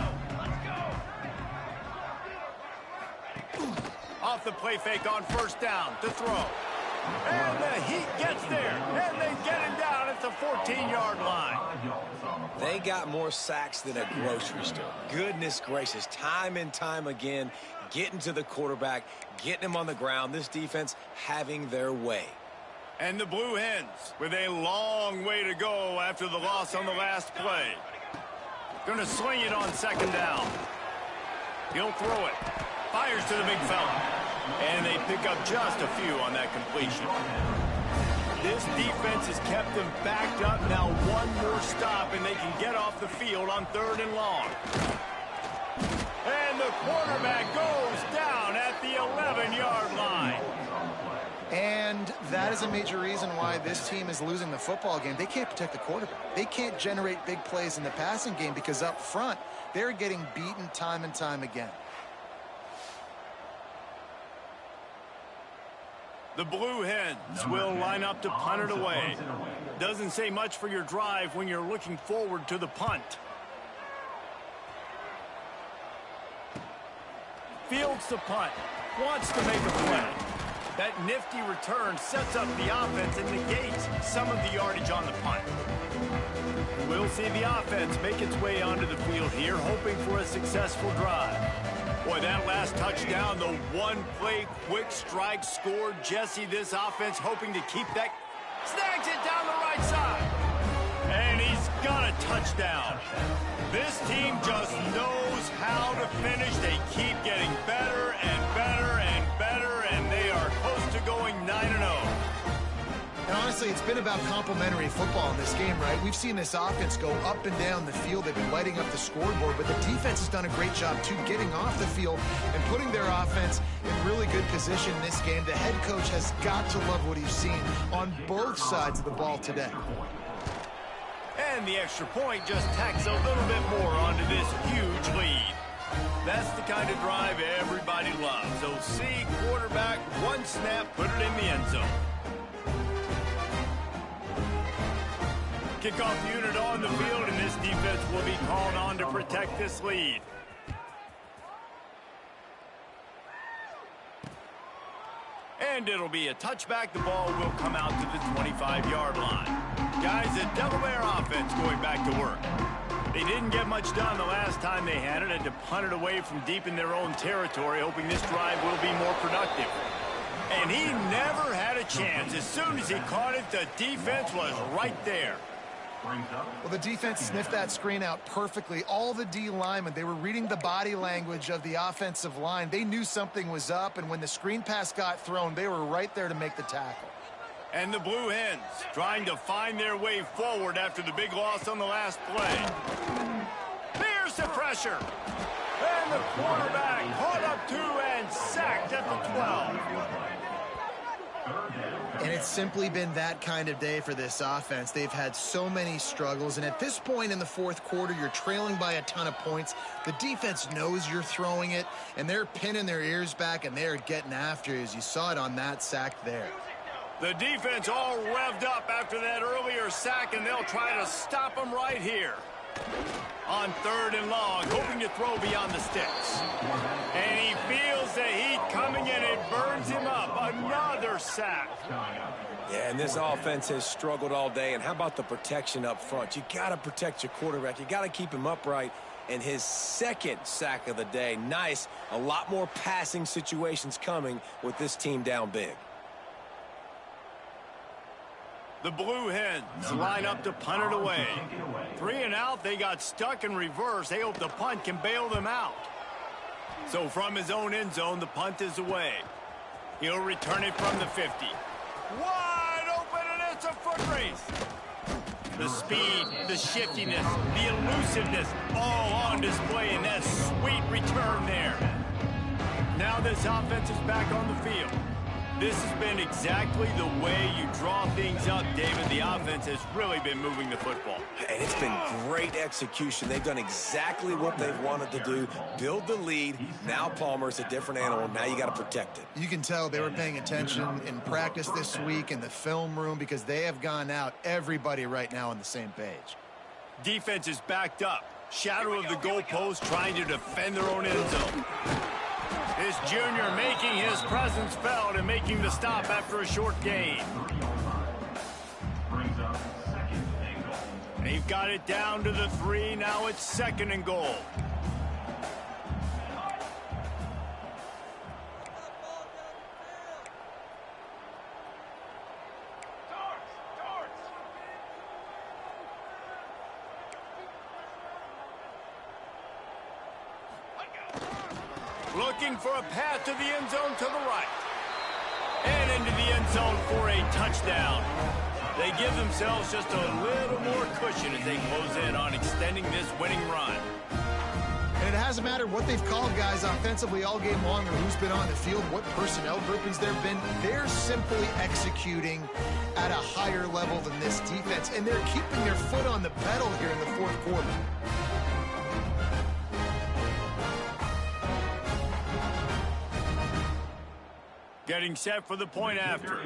Off the play fake on first down to throw. And the Heat gets there, and they get him down at the 14-yard line. They got more sacks than a grocery store. Goodness gracious, time and time again, getting to the quarterback, getting him on the ground. This defense having their way. And the Blue Hens with a long way to go after the loss on the last play. Going to swing it on second down. He'll throw it. Fires to the big fella. And they pick up just a few on that completion. This defense has kept them backed up. Now one more stop, and they can get off the field on third and long. And the quarterback goes down at the 11-yard line. And that is a major reason why this team is losing the football game. They can't protect the quarterback. They can't generate big plays in the passing game because up front, they're getting beaten time and time again. The Blue Hens will line up to punt it away. Doesn't say much for your drive when you're looking forward to the punt. fields the punt, wants to make a play. That nifty return sets up the offense and negates some of the yardage on the punt. We'll see the offense make its way onto the field here, hoping for a successful drive. Boy, that last touchdown, the one-play quick strike scored. Jesse, this offense hoping to keep that. Snags it down the right side. And he's got a touchdown. This team just knows how to finish. They keep getting better and better and better, and they are close to going 9-0. And honestly, it's been about complementary football in this game, right? We've seen this offense go up and down the field. They've been lighting up the scoreboard, but the defense has done a great job, too, getting off the field and putting their offense in really good position in this game. The head coach has got to love what he's seen on both sides of the ball today. And the extra point just tacks a little bit more onto this huge lead. That's the kind of drive everybody loves. So see, quarterback, one snap, put it in the end zone. Kickoff unit on the field, and this defense will be called on to protect this lead. And it'll be a touchback. The ball will come out to the 25-yard line. Guys, the Delaware offense going back to work. They didn't get much done the last time they had it, and to punt it away from deep in their own territory, hoping this drive will be more productive. And he never had a chance. As soon as he caught it, the defense was right there. Well, the defense sniffed that screen out perfectly. All the D linemen, they were reading the body language of the offensive line. They knew something was up, and when the screen pass got thrown, they were right there to make the tackle. And the Blue Hens trying to find their way forward after the big loss on the last play. There's the pressure. And the quarterback caught up to and sacked at the 12. And it's simply been that kind of day for this offense. They've had so many struggles, and at this point in the fourth quarter, you're trailing by a ton of points. The defense knows you're throwing it, and they're pinning their ears back, and they're getting after you, as you saw it on that sack there. The defense all revved up after that earlier sack, and they'll try to stop them right here. On 3rd and long, hoping to throw beyond the sticks. And he feels the heat coming in. It burns him up. Another sack. Yeah, and this offense has struggled all day. And how about the protection up front? You got to protect your quarterback. You got to keep him upright. And his second sack of the day. Nice. A lot more passing situations coming with this team down big. The Blue Hens line up to punt it away. 3 and out, they got stuck in reverse. They hope the punt can bail them out. So from his own end zone, the punt is away. He'll return it from the 50. Wide open, and it's a foot race. The speed, the shiftiness, the elusiveness, all on display in that sweet return there. Now this offense is back on the field. This has been exactly the way you draw things up, David. The offense has really been moving the football. And it's been great execution. They've done exactly what they've wanted to do. Build the lead. Now Palmer's a different animal. Now you got to protect it. You can tell they were paying attention in practice this week in the film room, because they have gone out, everybody right now on the same page. Defense is backed up. Shadow of the goalpost, trying to defend their own end zone. This junior making his presence felt and making the stop after a short gain. They've got it down to the 3. Now it's 2nd and goal. Looking for a path to the end zone to the right. And into the end zone for a touchdown. They give themselves just a little more cushion as they close in on extending this winning run. And it hasn't mattered what they've called, guys, offensively all game long, or who's been on the field, what personnel groupings there have been. They're simply executing at a higher level than this defense, and they're keeping their foot on the pedal here in the fourth quarter. Getting set for the point after.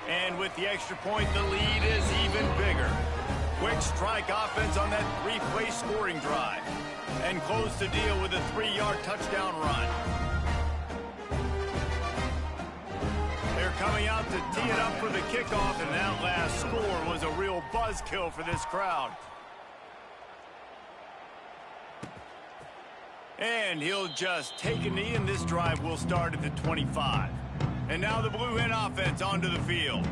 And with the extra point, the lead is even bigger. Quick strike offense on that 3-play scoring drive. and close the deal with a 3-yard touchdown run. They're coming out to tee it up for the kickoff, and that last score was a real buzzkill for this crowd. And he'll just take a knee, and this drive will start at the 25. And now the Blue Hen offense onto the field.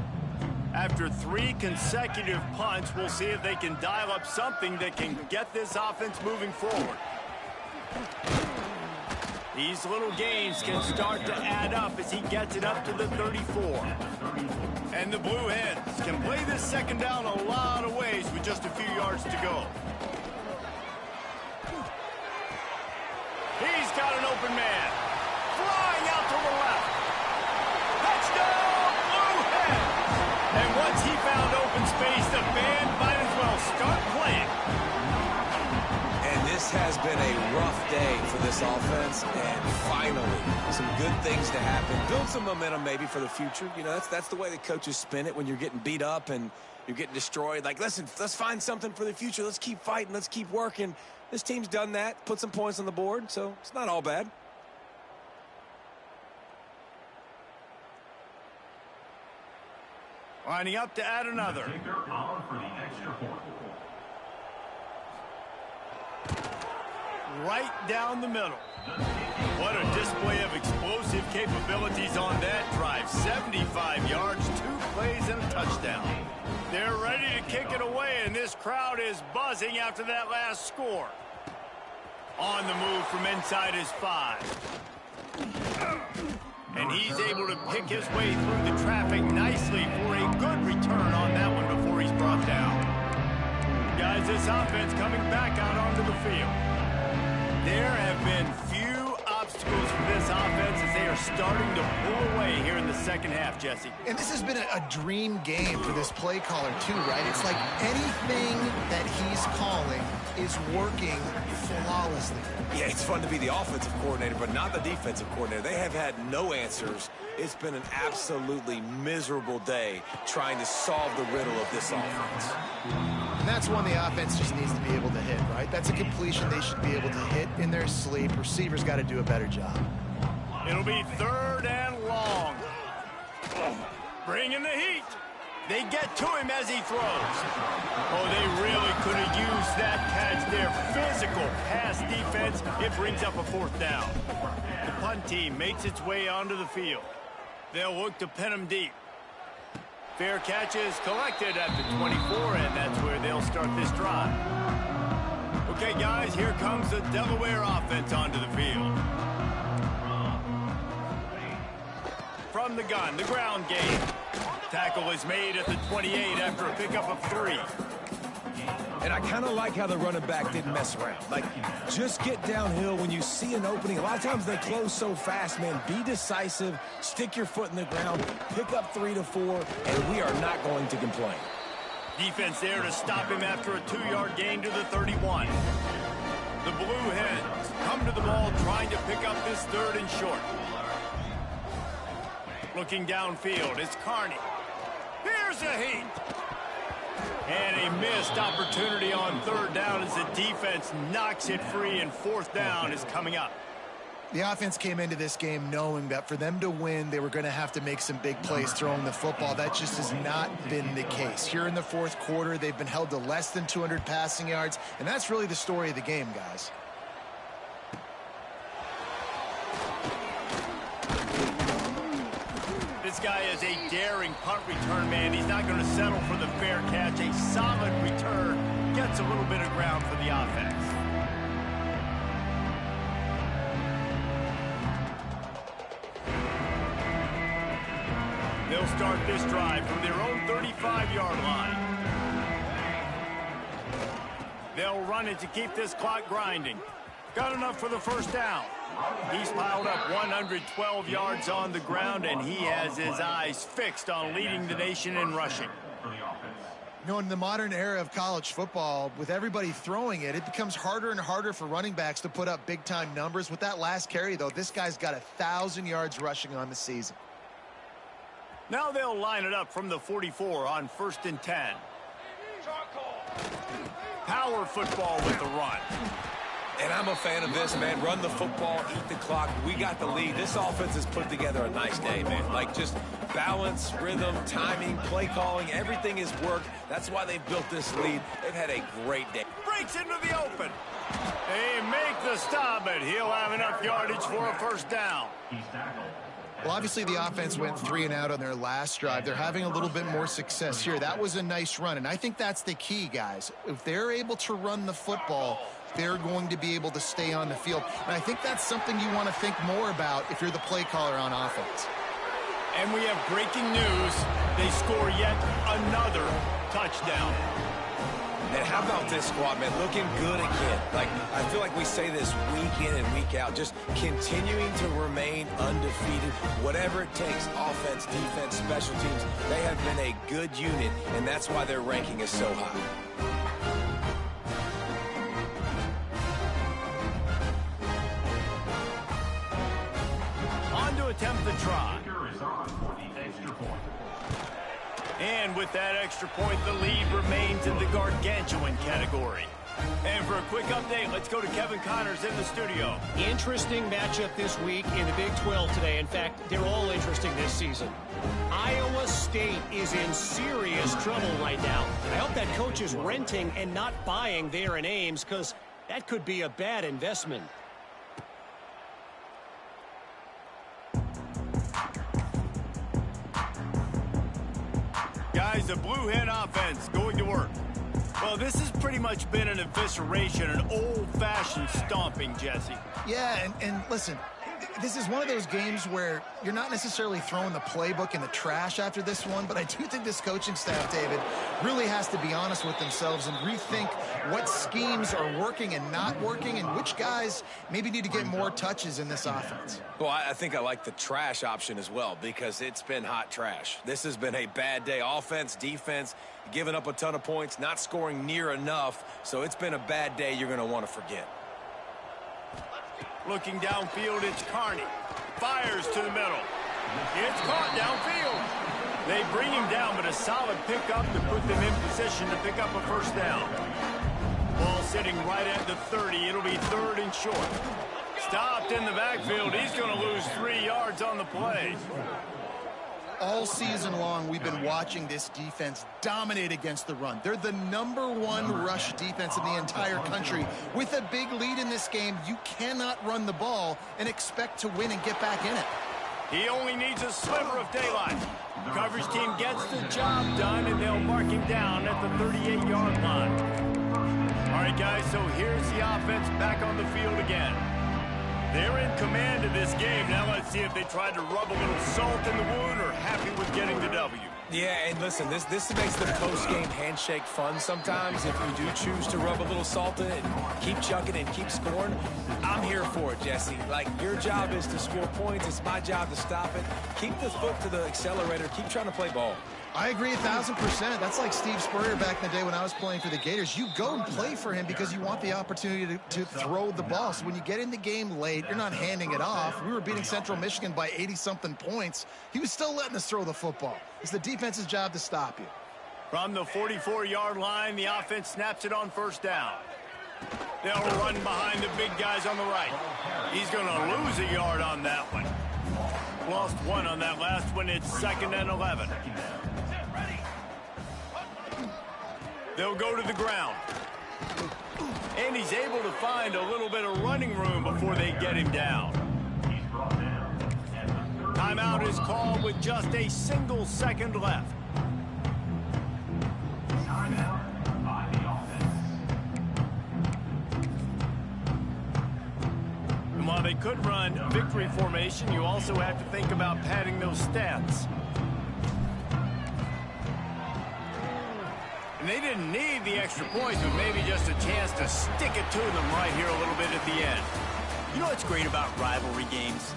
After 3 consecutive punts, we'll see if they can dial up something that can get this offense moving forward. These little gains can start to add up as he gets it up to the 34. And the Blue Hens can play this second down a lot of ways with just a few yards to go. He's got an open man. Flying out to the left. Touchdown, Blue Hens! And once he found open space, the band might as well start playing. And this has been a rough day for this offense, and finally, some good things to happen. Build some momentum maybe for the future. You know, that's the way the coaches spin it when you're getting beat up and you're getting destroyed. Like, listen, let's find something for the future. Let's keep fighting. Let's keep working. This team's done that, put some points on the board, so it's not all bad. Lining up to add another. Right down the middle. What a display of explosive capabilities on that drive. 75 yards, 2 plays, and a touchdown. They're ready to kick it away, and this crowd is buzzing after that last score. On the move from inside his 5. And he's able to pick his way through the traffic nicely for a good return on that one before he's brought down. Guys, this offense coming back out onto the field. There have been few obstacles for this offense as they are starting to pull away here in the second half, Jesse. And this has been a dream game for this play caller, too, right? It's like anything that he's calling is working flawlessly. Yeah, it's fun to be the offensive coordinator, but not the defensive coordinator. They have had no answers. It's been an absolutely miserable day trying to solve the riddle of this offense. And that's one the offense just needs to be able to hit, right? That's a completion they should be able to hit in their sleep. Receivers got to do a better job. It'll be 3rd and long. Bringing the heat. They get to him as he throws. Oh, they really could have used that catch there. Physical pass defense. It brings up a 4th down. The punt team makes its way onto the field. They'll look to pin him deep. Fair catch is collected at the 24, and that's where they'll start this drive. Okay, guys, here comes the Delaware offense onto the field. From the gun, the ground game. Tackle is made at the 28 after a pickup of 3. And I kind of like how the running back didn't mess around. Like, just get downhill when you see an opening. A lot of times they close so fast, man. Be decisive, stick your foot in the ground, pick up 3 to 4, and we are not going to complain. Defense there to stop him after a 2-yard gain to the 31. The Blue Hens come to the ball trying to pick up this 3rd and short. Looking downfield, it's Carney. Here's a heat. And a missed opportunity on 3rd down as the defense knocks it free, and 4th down is coming up. The offense came into this game knowing that for them to win, they were going to have to make some big plays throwing the football. That just has not been the case. Here in the 4th quarter, they've been held to less than 200 passing yards, and that's really the story of the game, guys. This guy is a daring punt return man. He's not going to settle for the fair catch. A solid return gets a little bit of ground for the offense. They'll start this drive from their own 35-yard line. They'll run it to keep this clock grinding. Got enough for the 1st down. He's piled up 112 yards on the ground, and he has his eyes fixed on leading the nation in rushing. You know, in the modern era of college football, with everybody throwing it, it becomes harder and harder for running backs to put up big-time numbers. With that last carry, though, this guy's got 1,000 yards rushing on the season. Now they'll line it up from the 44 on 1st and 10. Power football with the run. And I'm a fan of this, man. Run the football, eat the clock. We got the lead. This offense has put together a nice day, man. Like, just balance, rhythm, timing, play calling, everything has worked. That's why they've built this lead. They've had a great day. Breaks into the open. They make the stop, but he'll have enough yardage for a first down. Well, obviously the offense went 3 and out on their last drive. They're having a little bit more success here. That was a nice run, and I think that's the key, guys. If they're able to run the football, they're going to be able to stay on the field. And I think that's something you want to think more about if you're the play caller on offense. And we have breaking news. They score yet another touchdown. And how about this squad, man? Looking good again. Like, I feel like we say this week in and week out, just continuing to remain undefeated. Whatever it takes, offense, defense, special teams, they have been a good unit, and that's why their ranking is so high. On to attempt the try. And with that extra point, the lead remains in the gargantuan category. And for a quick update, let's go to Kevin Connors in the studio. Interesting matchup this week in the Big 12 today. In fact, they're all interesting this season. Iowa State is in serious trouble right now. I hope that coach is renting and not buying there in Ames, because that could be a bad investment. Guys, the Blue Hen offense going to work. Well, this has pretty much been an evisceration, an old-fashioned stomping, Jesse. Yeah, and listen, this is one of those games where you're not necessarily throwing the playbook in the trash after this one, but I do think this coaching staff, David, really has to be honest with themselves and rethink what schemes are working and not working and which guys maybe need to get more touches in this offense. Well, I think I like the trash option as well, because it's been hot trash. This has been a bad day. Offense, defense, giving up a ton of points, not scoring near enough. So it's been a bad day you're going to want to forget. Looking downfield, it's Carney. Fires to the middle. It's caught downfield. They bring him down, but a solid pickup to put them in position to pick up a first down. Ball sitting right at the 30. It'll be 3rd and short. Stopped in the backfield. He's going to lose 3 yards on the play. All season long, we've been watching this defense dominate against the run. They're the #1 rush defense in the entire country. With a big lead in this game, you cannot run the ball and expect to win and get back in it. He only needs a sliver of daylight. Coverage team gets the job done, and they'll mark him down at the 38-yard line. All right, guys, so here's the offense back on the field again. They're in command of this game. Now let's see if they tried to rub a little salt in the wound or happy with getting the W. Yeah, and listen, this makes the post-game handshake fun sometimes. If you do choose to rub a little salt in it and keep chucking and keep scoring, I'm here for it, Jesse. Like, your job is to score points. It's my job to stop it. Keep the foot to the accelerator. Keep trying to play ball. I agree 1,000%. That's like Steve Spurrier back in the day when I was playing for the Gators. You go and play for him because you want the opportunity to throw the ball. So when you get in the game late, you're not handing it off. We were beating Central Michigan by 80-something points. He was still letting us throw the football. It's the defense's job to stop you. From the 44-yard line, the offense snaps it on first down. They'll run behind the big guys on the right. He's going to lose a yard on that one. Lost 1 on that last one. It's 2nd and 11. They'll go to the ground. And he's able to find a little bit of running room before they get him down. Timeout is called with just a single second left. And while they could run victory formation, you also have to think about padding those stats. And they didn't need the extra points, but maybe just a chance to stick it to them right here a little bit at the end. You know what's great about rivalry games?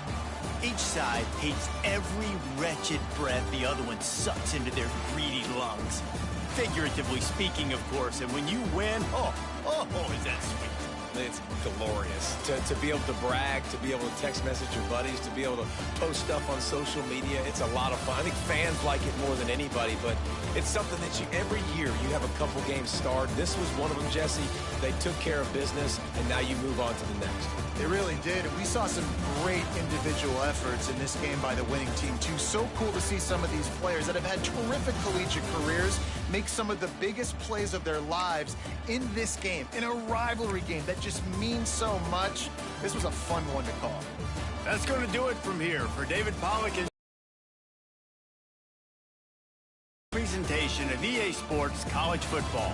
Each side hates every wretched breath the other one sucks into their greedy lungs. Figuratively speaking, of course. And when you win, oh, is that sweet. It's glorious. to be able to brag, to be able to text message your buddies, to be able to post stuff on social media. It's a lot of fun. I think fans like it more than anybody, but it's something that every year you have a couple games starred. This was one of them, Jesse. They took care of business, and now you move on to the next. They really did. And we saw some great individual efforts in this game by the winning team, too. So cool to see some of these players that have had terrific collegiate careers make some of the biggest plays of their lives in this game, in a rivalry game that just means so much. This was a fun one to call. That's going to do it from here for David Pollack and presentation of EA Sports College Football.